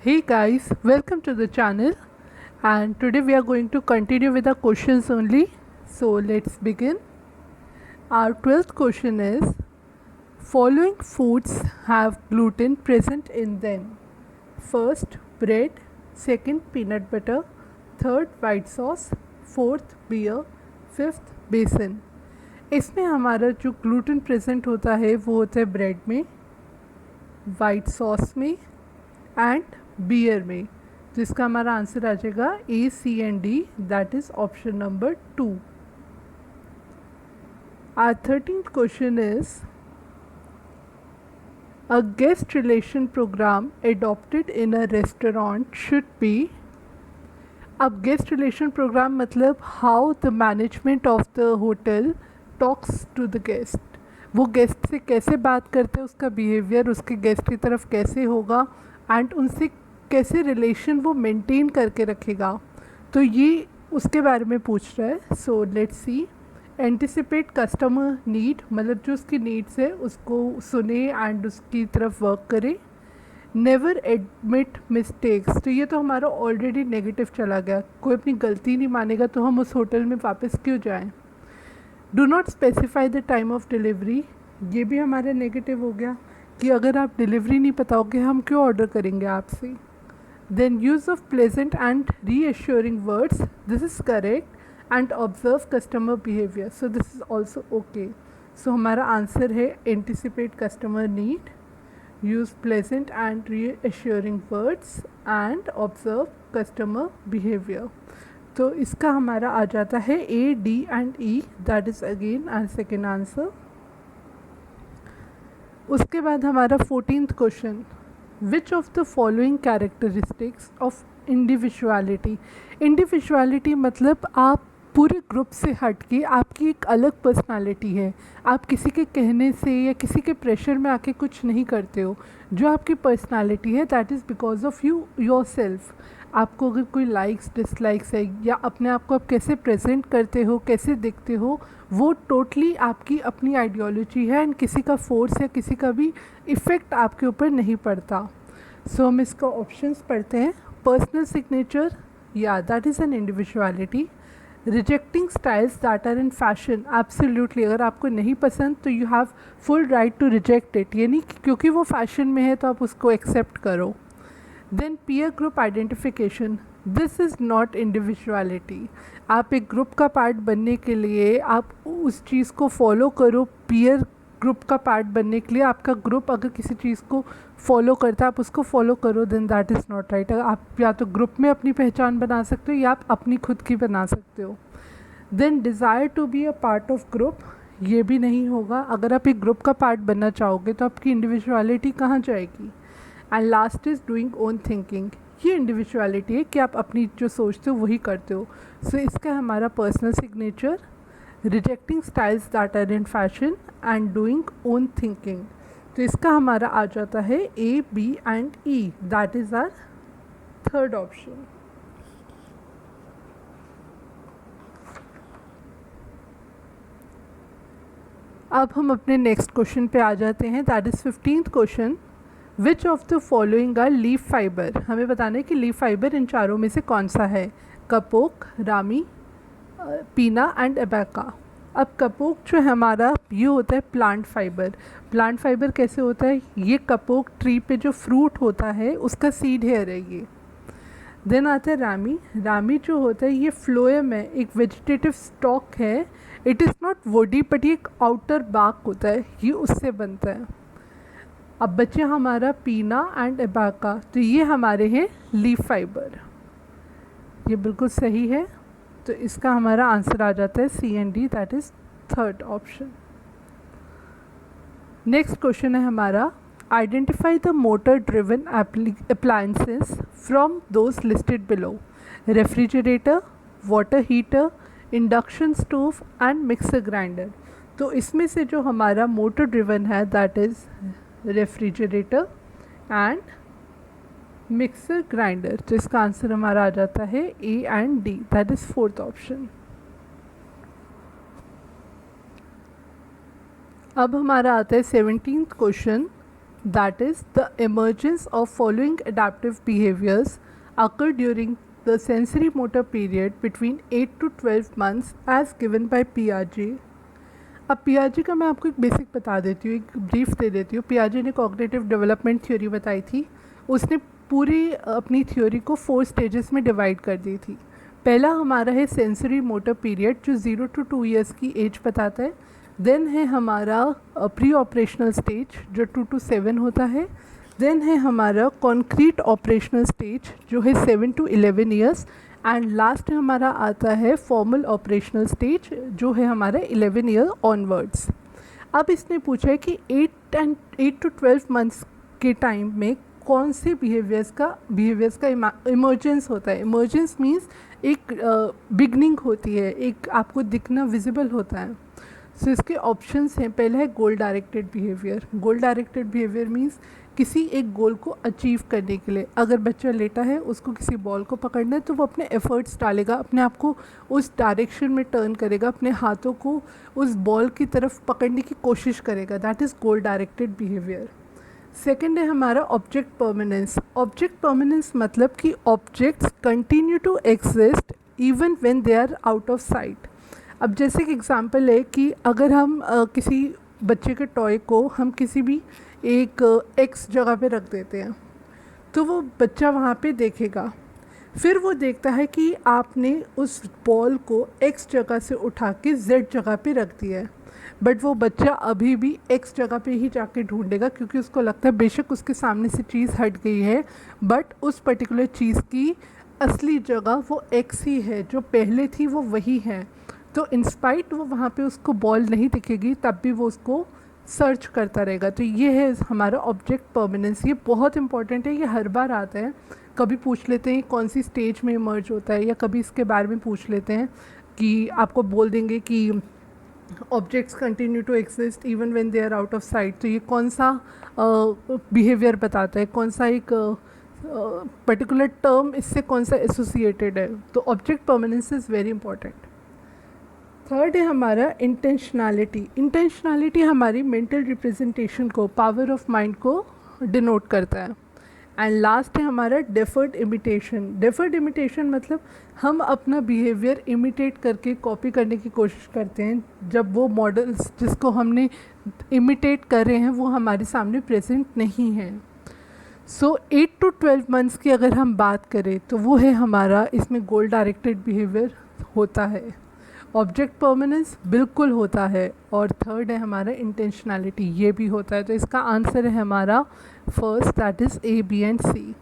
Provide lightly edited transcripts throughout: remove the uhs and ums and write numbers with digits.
Hey guys, welcome to the channel, and today we are going to continue with the questions only. So let's begin. Our 12th question is, following foods have gluten present in them. First, bread, second, peanut butter, third, white sauce, fourth, beer, fifth, बेसन. इसमें हमारा जो gluten present होता है वो होता है bread में, वाइट सॉस में एंड बियर में. तो इसका हमारा आंसर आ जाएगा A, C and D, that is option number 2. Our 13th question is, a guest relation program adopted in a restaurant should be. अब गेस्ट रिलेशन प्रोग्राम मतलब how the management of the hotel talks to the guest. वो guest से कैसे बात करते हैं, उसका behaviour उसके गेस्ट की तरफ कैसे होगा एंड उनसे कैसे रिलेशन वो मेंटेन करके रखेगा. तो ये उसके बारे में पूछ रहा है. So let's see. Anticipate customer need मतलब जो उसकी नीड्स है उसको सुने एंड उसकी तरफ वर्क करे. नेवर एडमिट मिस्टेक्स, तो ये तो हमारा ऑलरेडी नेगेटिव चला गया. कोई अपनी गलती नहीं मानेगा तो हम उस होटल में वापस क्यों जाएं. Do not specify the time of delivery, ये भी हमारा नेगेटिव हो गया कि अगर आप डिलीवरी नहीं बताओगे हम क्यों ऑर्डर करेंगे आपसे. Then use of pleasant and reassuring words, this is correct. And observe customer behaviour, so this is also okay. So हमारा आंसर है anticipate customer need, use pleasant and reassuring words and observe customer behavior. तो इसका हमारा आ जाता है A, D and E, that is again our second answer. उसके बाद हमारा 14th question, which of the following characteristics of individuality. Individuality मतलब आप पूरे ग्रुप से हट के आपकी एक अलग पर्सनालिटी है. आप किसी के कहने से या किसी के प्रेशर में आके कुछ नहीं करते हो. जो आपकी पर्सनालिटी है that is because of you your self. आपको अगर कोई लाइक्स डिसलाइक्स है या अपने आप को आप कैसे प्रेजेंट करते हो, कैसे दिखते हो, वो टोटली आपकी अपनी आइडियोलॉजी है एंड किसी का फोर्स या किसी का भी इफ़ेक्ट आपके ऊपर नहीं पड़ता. सो हम इसका ऑप्शंस पढ़ते हैं. पर्सनल सिग्नेचर, या that is an individuality. Rejecting styles that are in fashion, absolutely. अगर आपको नहीं पसंद तो you have full right to reject it, ये नहीं क्योंकि वो फैशन में है तो आप उसको एक्सेप्ट करो. Then peer group identification, this is not individuality. आप एक ग्रुप का पार्ट बनने के लिए आप उस चीज़ को फॉलो करो. पीयर ग्रुप का पार्ट बनने के लिए आपका ग्रुप अगर किसी चीज़ को फॉलो करता है आप उसको फॉलो करो, then that is not right. आप या तो ग्रुप में अपनी पहचान बना सकते हो या आप अपनी खुद की बना सकते हो. Then desire to be a part of group, ये भी नहीं होगा. अगर आप एक ग्रुप का पार्ट बनना चाहोगे तो आपकी इंडिविजुअलिटी कहाँ जाएगी. And last is doing own thinking, ये इंडिविजुअलिटी है कि आप अपनी जो सोचते हो वही करते हो. सो इसका हमारा personal signature, rejecting styles that are in fashion and doing own thinking. तो इसका हमारा आ जाता है A, B and E, that is our third option. अब हम अपने नेक्स्ट क्वेश्चन पे आ जाते हैं. That is 15th question, which of the following are leaf fibre. हमें बताना है कि लीफ फाइबर इन चारों में से कौन सा है. कपोक, रामी, पीना एंड एबैका. अब कपोक जो है हमारा ये होता है प्लांट फाइबर. प्लांट फाइबर कैसे होता है, ये कपोक ट्री पे जो फ्रूट होता है उसका सीड हेयर है ये. देन आता है रामी. रामी जो होता है ये फ्लोएम है, एक वेजिटेटिव स्टॉक है. It is not woody but ये एक आउटर बार्क होता है, ये उससे बनता है. अब बचे हमारा पीना एंड एबाका, तो ये हमारे हैं लीफ फाइबर. ये बिल्कुल सही है. तो इसका हमारा आंसर आ जाता है C and D, that is third option. Next question है हमारा, identify the motor driven appliances from those listed below. Refrigerator, water heater, induction stove and mixer grinder. तो इसमें से जो हमारा मोटर ड्रिवन है that is refrigerator and mixer grinder. तो इसका आंसर हमारा आ जाता है A and D, that is fourth option. अब हमारा आता है 17th question, that is the emergence of following adaptive behaviors occur during the sensory motor period between 8 to 12 months as given by Piaget. अब पियाजे का मैं आपको एक बेसिक बता देती हूँ, एक ब्रीफ दे देती हूँ. पियाजे ने कॉग्निटिव डेवलपमेंट थ्योरी बताई थी. उसने पूरी अपनी थ्योरी को 4 स्टेजेस में डिवाइड कर दी थी. पहला हमारा है सेंसरी मोटर पीरियड जो 0 to 2 ईयर्स की एज बताता है. देन है हमारा प्री ऑपरेशनल स्टेज जो 2 to 7 होता है. देन है हमारा कॉन्क्रीट ऑपरेशनल स्टेज जो है 7 to 11 ईयर्स. एंड लास्ट हमारा आता है फॉर्मल ऑपरेशनल स्टेज जो है हमारा 11 ईयर ऑनवर्ड्स. अब इसने पूछा है कि 8 to 12 मंथ्स के टाइम में कौन से बिहेवियर्स का इमर्जेंस होता है. इमर्जेंस मीन्स एक बिगनिंग होती है, एक आपको दिखना विजिबल होता है. सो इसके ऑप्शंस हैं. पहला है गोल डायरेक्टेड बिहेवियर. गोल डायरेक्टेड बिहेवियर मीन्स किसी एक गोल को अचीव करने के लिए अगर बच्चा लेटा है, उसको किसी बॉल को पकड़ना है तो वो अपने एफर्ट्स डालेगा, अपने आप को उस डायरेक्शन में टर्न करेगा, अपने हाथों को उस बॉल की तरफ पकड़ने की कोशिश करेगा. That is goal directed behaviour. Second है हमारा ऑब्जेक्ट परमानेंस. ऑब्जेक्ट परमानेंस मतलब कि objects continue to exist even when they are out of sight. अब जैसे कि एग्जांपल है कि अगर हम किसी बच्चे के टॉय को हम किसी भी एक एक्स जगह पे रख देते हैं तो वो बच्चा वहाँ पे देखेगा. फिर वो देखता है कि आपने उस बॉल को एक्स जगह से उठा के जेड जगह पे रख दिया है. बट वो बच्चा अभी भी एक्स जगह पे ही जाके ढूंढेगा क्योंकि उसको लगता है बेशक उसके सामने से चीज़ हट गई है बट उस पर्टिकुलर चीज़ की असली जगह वो एक्स ही है, जो पहले थी वो वही है. तो इंस्पाइट वो वहाँ पे उसको बॉल नहीं दिखेगी तब भी वो उसको सर्च करता रहेगा. तो ये है हमारा ऑब्जेक्ट परमानेंस. ये बहुत इंपॉर्टेंट है, ये हर बार आता है. कभी पूछ लेते हैं कौन सी स्टेज में इमर्ज होता है या कभी इसके बारे में पूछ लेते हैं कि आपको बोल देंगे कि objects continue to exist even when they are out of sight. तो ये कौन सा बिहेवियर बताता है, कौन सा एक पर्टिकुलर टर्म इससे कौन सा एसोसिएटेड है. तो object permanence is very important. Third है हमारा इंटेंशनैलिटी. इंटेंशनैलिटी हमारी मेंटल रिप्रेजेंटेशन को, पावर ऑफ माइंड को डिनोट करता है. एंड लास्ट है हमारा डेफर्ड इमिटेशन. डेफर्ड इमिटेशन मतलब हम अपना बिहेवियर इमिटेट करके कॉपी करने की कोशिश करते हैं जब वो मॉडल्स जिसको हमने इमिटेट कर रहे हैं वो हमारे सामने प्रेजेंट नहीं है. सो 8 to 12 मंथ्स की अगर हम बात करें तो वो है हमारा, इसमें गोल डायरेक्टेड बिहेवियर होता है, ऑब्जेक्ट परमानेंस बिल्कुल होता है और थर्ड है हमारा इंटेंशनैलिटी, ये भी होता है. तो इसका आंसर है हमारा first, that is A, B and C.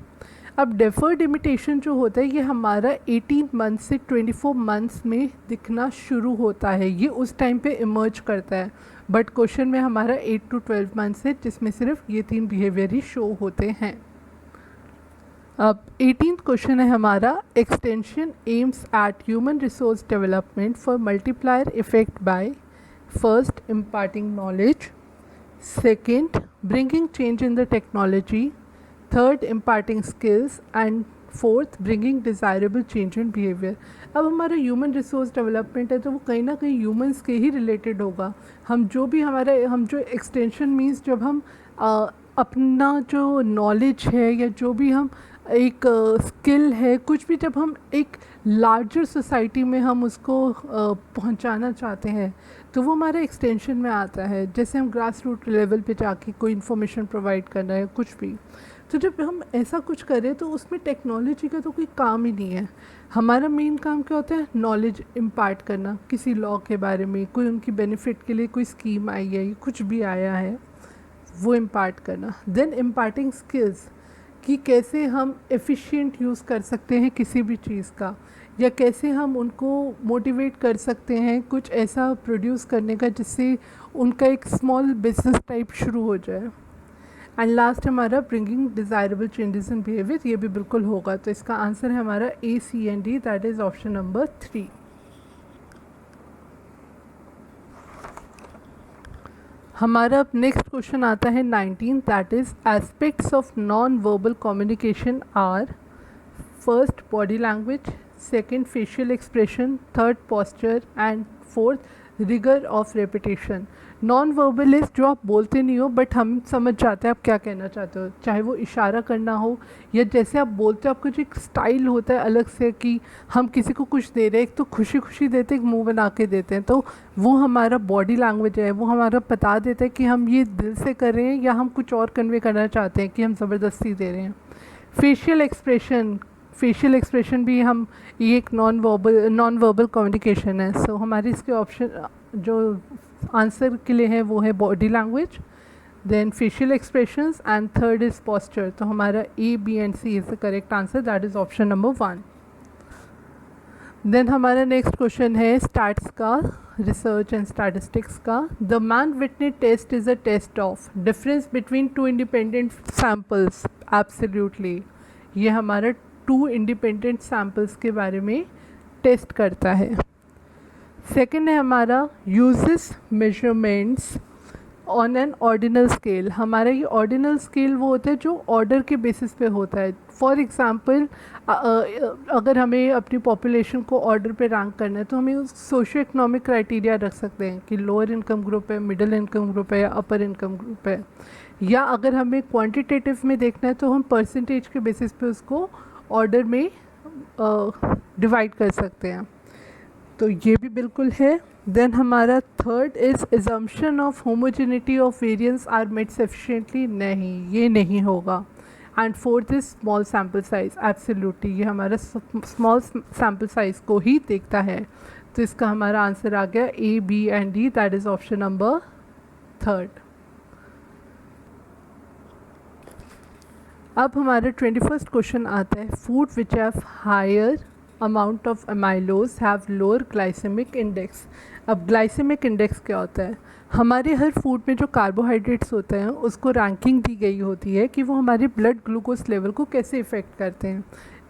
अब डेफर्ड इमिटेशन जो होता है ये हमारा 18 मंथ से 24 मंथ्स में दिखना शुरू होता है. ये उस टाइम पे इमर्ज करता है बट क्वेश्चन में हमारा 8 to 12 मंथ्स है जिसमें सिर्फ ये 3 बिहेवियर ही शो होते हैं. अब 18th क्वेश्चन है हमारा, extension aims at human resource development for multiplier effect by first imparting knowledge, second bringing change in the technology, third imparting skills and fourth bringing desirable change in behaviour. अब हमारा human resource development है तो वो कहीं ना कहीं humans के ही related होगा. हम जो एक्सटेंशन मीन्स जब हम अपना जो नॉलेज है या जो भी हम एक स्किल है, कुछ भी जब हम एक लार्जर सोसाइटी में हम उसको पहुंचाना चाहते हैं तो वो हमारा एक्सटेंशन में आता है. जैसे हम ग्रास रूट लेवल पे जाके कोई इन्फॉर्मेशन प्रोवाइड करना है कुछ भी, तो जब हम ऐसा कुछ करें तो उसमें टेक्नोलॉजी का तो कोई काम ही नहीं है. हमारा मेन काम क्या होता है, नॉलेज इम्पार्ट करना किसी लॉ के बारे में, कोई उनकी बेनिफिट के लिए कोई स्कीम आई है, कुछ भी आया है वो इम्पार्ट करना. देन इम्पार्टिंग स्किल्स कि कैसे हम एफिशिएंट यूज़ कर सकते हैं किसी भी चीज़ का, या कैसे हम उनको मोटिवेट कर सकते हैं कुछ ऐसा प्रोड्यूस करने का जिससे उनका एक स्मॉल बिजनेस टाइप शुरू हो जाए. एंड लास्ट हमारा bringing desirable changes in behaviour, ये भी बिल्कुल होगा. तो इसका आंसर है हमारा A, C and D, that is option number 3. हमारा अब नेक्स्ट क्वेश्चन आता है 19, that is aspects of non verbal communication are first body language, second facial expression, third posture and fourth rigour of repetition. Non verbalist जो आप बोलते नहीं हो but हम समझ जाते हैं आप क्या कहना चाहते हो, चाहे वो इशारा करना हो या जैसे आप बोलते हो, आपका जो एक स्टाइल होता है अलग से कि हम किसी को कुछ दे रहे हैं, एक तो खुशी खुशी देते हैं, एक मुंह बना के देते हैं, तो वो हमारा बॉडी लैंग्वेज है, वो हमारा बता देता है कि हम ये दिल से कर रहे हैं या हम कुछ और कन्वे करना चाहते हैं कि हम ज़बरदस्ती दे रहे हैं। फेशियल एक्सप्रेशन भी हम ये एक नॉन वर्बल कम्युनिकेशन है। सो हमारे इसके ऑप्शन जो आंसर के लिए है वो है body language, then facial expressions and third is posture. तो हमारा A B and C is the correct answer, that is option number 1। Then हमारा नेक्स्ट क्वेश्चन है स्टैट्स का, रिसर्च एंड स्टैटिस्टिक्स का। The Mann Whitney test is a test of difference between two independent samples. Absolutely, ये हमारा 2 independent samples के बारे में test करता है। सेकेंड है हमारा uses measurements on an ordinal scale. हमारा ये ऑर्डिनल स्केल वो होता है जो ऑर्डर के बेसिस पे होता है। फॉर एग्ज़ाम्पल अगर हमें अपनी पॉपुलेशन को ऑर्डर पे रैंक करना है तो हमें सोशो इकोनॉमिक क्राइटेरिया रख सकते हैं कि लोअर इनकम ग्रुप है, मिडिल इनकम ग्रुप है या अपर इनकम ग्रुप है। या अगर हमें क्वांटिटेटिव में देखना है तो हम परसेंटेज के बेसिस पे उसको ऑर्डर में डिवाइड कर सकते हैं, तो ये भी बिल्कुल है। देन हमारा third is assumption of homogeneity of variance are made sufficiently. नहीं, ये नहीं होगा। And fourth is small sample size. Absolutely, ये हमारा स्मॉल सैम्पल साइज़ को ही देखता है। तो इसका हमारा आंसर आ गया A B and D, that is option number 3। अब हमारा 21st क्वेश्चन आता है, food which have higher amount of amylose have lower glycaemic index. अब ग्लाइसेमिक इंडेक्स क्या होता है? हमारे हर फूड में जो कार्बोहाइड्रेट्स होते हैं उसको रैंकिंग दी गई होती है कि वो हमारे ब्लड ग्लूकोज लेवल को कैसे इफ़ेक्ट करते हैं।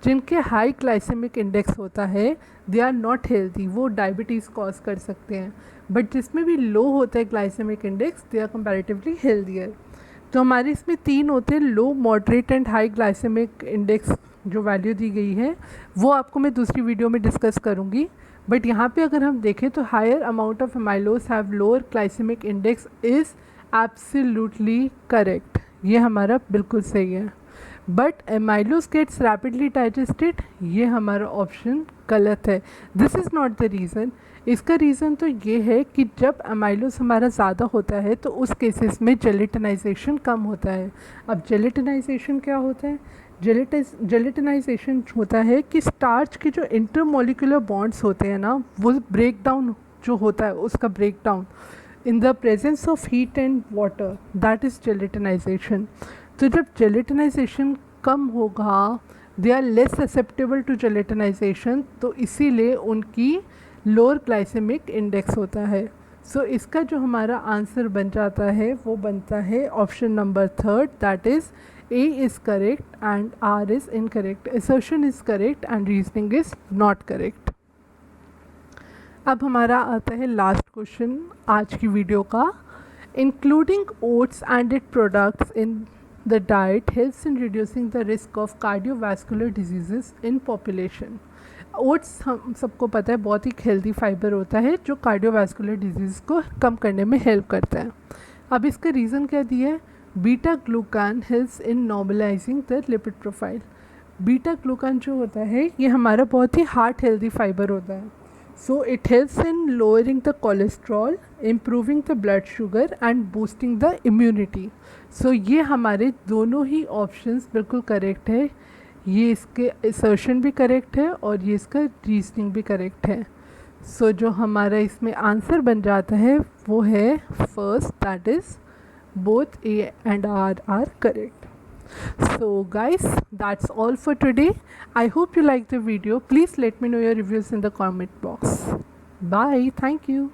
जिनके हाई ग्लाइसेमिक इंडेक्स होता है दे आर नॉट हेल्दी, वो डायबिटीज़ कॉज कर सकते हैं। बट जिसमें भी लो होता है glycemic index they are comparatively healthier. तो हमारे इसमें 3 होते हैं, low, moderate and high glycemic index. जो वैल्यू दी गई है वो आपको मैं दूसरी वीडियो में डिस्कस करूँगी। बट यहाँ पे अगर हम देखें तो higher amount of amylose have lower glycaemic index is absolutely correct, ये हमारा बिल्कुल सही है। But amylose gets rapidly digested, ये हमारा ऑप्शन गलत है। This is not the reason. इसका रीज़न तो ये है कि जब अमाइलोज हमारा ज़्यादा होता है तो उस केसेस में जेलेटिनाइजेशन कम होता है। अब जेलेटिनाइजेशन क्या होता है? जेलेटिनाइजेशन होता है कि स्टार्च के जो इंटरमोलिकुलर बॉन्ड्स होते हैं ना, वो ब्रेक डाउन जो होता है उसका break down in the presence of heat and water, that is gelatinisation. तो जब जेलेटिनाइजेशन कम होगा, they are less susceptible to gelatinisation, तो इसीलिए उनकी लोअर ग्लाइसेमिक इंडेक्स होता है। सो इसका जो हमारा आंसर बन जाता है वो बनता है option number 3, that is A is correct and R is incorrect. Assertion is correct and reasoning is not correct. अब हमारा आता है लास्ट क्वेश्चन आज की वीडियो का। Including oats and its products in the diet helps in reducing the risk of cardiovascular diseases in population. Oats हम सबको पता है बहुत ही हेल्दी फाइबर होता है जो कार्डियोवास्कुलर डिजीज़ को कम करने में हेल्प करता है। अब इसका रीज़न क्या दिया है? Beta glucan helps in normalising the lipid profile. Beta glucan जो होता है ये हमारा बहुत ही हार्ट हेल्दी फाइबर होता है। So it helps in lowering the cholesterol, improving the blood sugar and boosting the immunity. So ये हमारे दोनों ही ऑप्शंस बिल्कुल करेक्ट है। ये इसके असर्शन भी करेक्ट है और ये इसका रीजनिंग भी करेक्ट है। सो जो हमारा इसमें आंसर बन जाता है वो है first, that is both A and R are correct. So guys, that's all for today. I hope you liked the video. Please let me know your reviews in the comment box. Bye. Thank you.